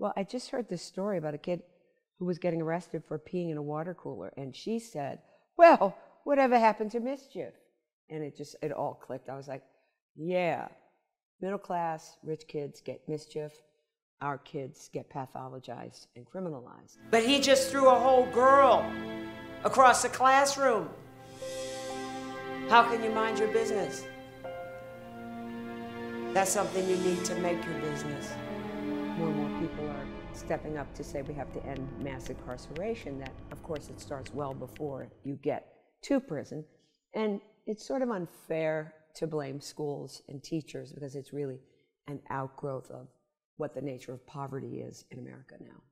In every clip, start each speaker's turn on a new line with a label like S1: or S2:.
S1: Well, I just heard this story about a kid who was getting arrested for peeing in a water cooler, and she said, well, whatever happened to mischief? And it all clicked. I was like, yeah, middle class, rich kids get mischief. Our kids get pathologized and criminalized.
S2: But he just threw a whole girl across the classroom. How can you mind your business? That's something you need to make your business.
S1: More and more people are stepping up to say we have to end mass incarceration. That, of course, it starts well before you get to prison. And it's sort of unfair to blame schools and teachers because it's really an outgrowth of what the nature of poverty is in America now.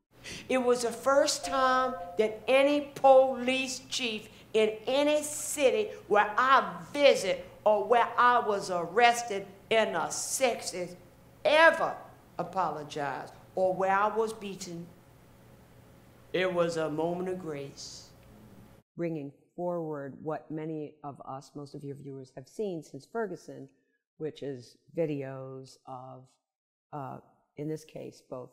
S2: It was the first time that any police chief in any city where I visit or where I was arrested in the 60s ever apologized, or where I was beaten. It was a moment of grace.
S1: Bringing forward what many of us, most of your viewers, have seen since Ferguson, which is videos of, in this case, both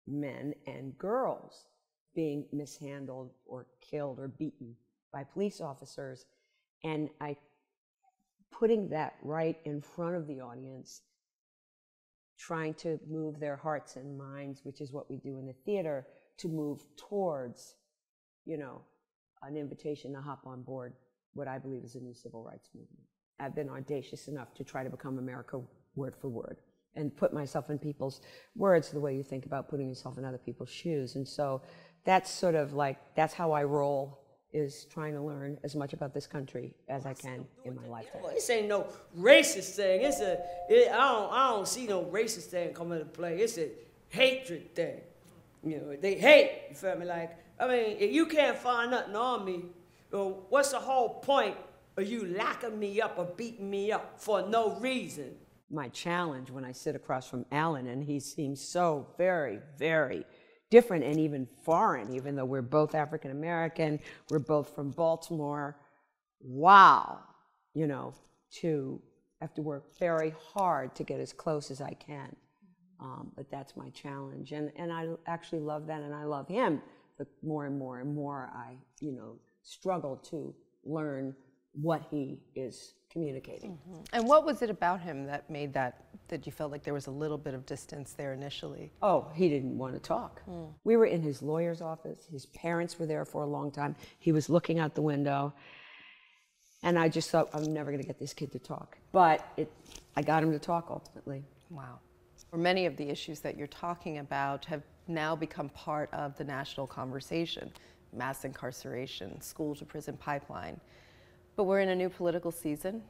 S1: men and girls being mishandled or killed or beaten by police officers, and putting that right in front of the audience, trying to move their hearts and minds, which is what we do in the theater, to move towards, you know, an invitation to hop on board what I believe is a new civil rights movement. I've been audacious enough to try to become America word for word and put myself in people's words the way you think about putting yourself in other people's shoes. And so that's sort of like, that's how I roll, is trying to learn as much about this country as I can in my lifetime.
S2: This ain't no racist thing. I don't see no racist thing come into play. It's a hatred thing. You know, they hate, you feel me? Like, I mean, if you can't find nothing on me, what's the whole point of you locking me up or beating me up for no reason?
S1: My challenge when I sit across from Alan, and he seems so very, very different and even foreign, even though we're both African American, we're both from Baltimore. Wow, you know, to have to work very hard to get as close as I can. But that's my challenge, and I actually love that, and I love him. But more and more and more, I, you know, struggle to learn what he is communicating.
S3: Mm-hmm. And what was it about him that made that you felt like there was a little bit of distance there initially?
S1: Oh, he didn't want to talk. We were in his lawyer's office. His parents were there for a long time. He was looking out the window. And I just thought, I'm never going to get this kid to talk. But I got him to talk ultimately.
S3: Wow. Or many of the issues that you're talking about have now become part of the national conversation. Mass incarceration, school to prison pipeline. But we're in a new political season,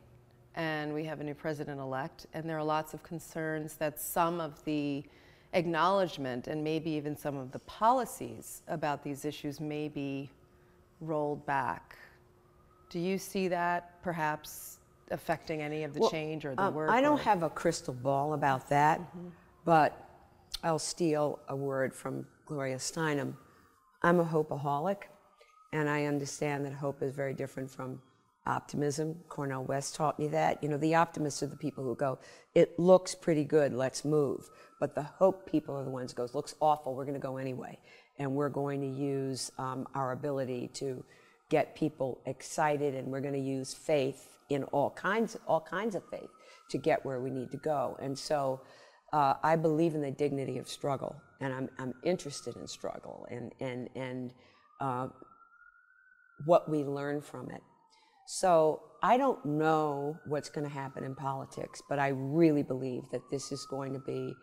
S3: and we have a new president-elect, and there are lots of concerns that some of the acknowledgement and maybe even some of the policies about these issues may be rolled back. Do you see that perhaps affecting any of the change or the work?
S1: I don't have a crystal ball about that, but I'll steal a word from Gloria Steinem. I'm a hopeaholic, and I understand that hope is very different from optimism. Cornel West taught me that. You know, the optimists are the people who go, it looks pretty good, let's move. But the hope people are the ones who goes, looks awful, we're going to go anyway. And we're going to use our ability to get people excited, and we're going to use faith in all kinds of faith to get where we need to go. And so I believe in the dignity of struggle, and I'm interested in struggle and what we learn from it. So I don't know what's going to happen in politics, but I really believe that this is going to be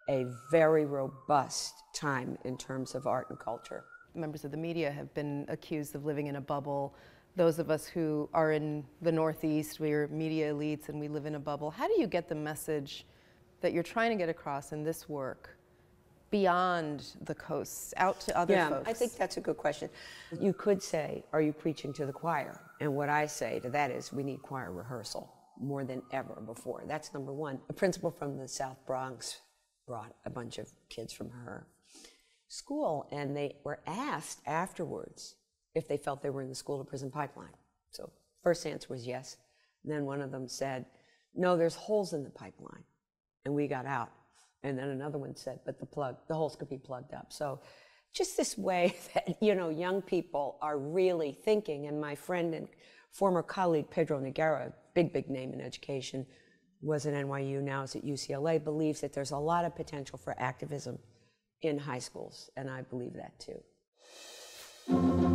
S1: a very robust time in terms of art and culture.
S3: Members of the media have been accused of living in a bubble. Those of us who are in the Northeast, we're media elites and we live in a bubble. How do you get the message that you're trying to get across in this work beyond the coasts, out to other folks?
S1: I think that's a good question. You could say, are you preaching to the choir? And what I say to that is, we need choir rehearsal more than ever before. That's number one. A principal from the South Bronx brought a bunch of kids from her school, and they were asked afterwards if they felt they were in the school to prison pipeline. So first answer was yes. And then one of them said, no, there's holes in the pipeline. And we got out. And then another one said, but the holes could be plugged up. So just this way that, you know, young people are really thinking. And my friend and former colleague, Pedro Noguera, big name in education, was at NYU, now is at UCLA, believes that there's a lot of potential for activism in high schools. And I believe that too.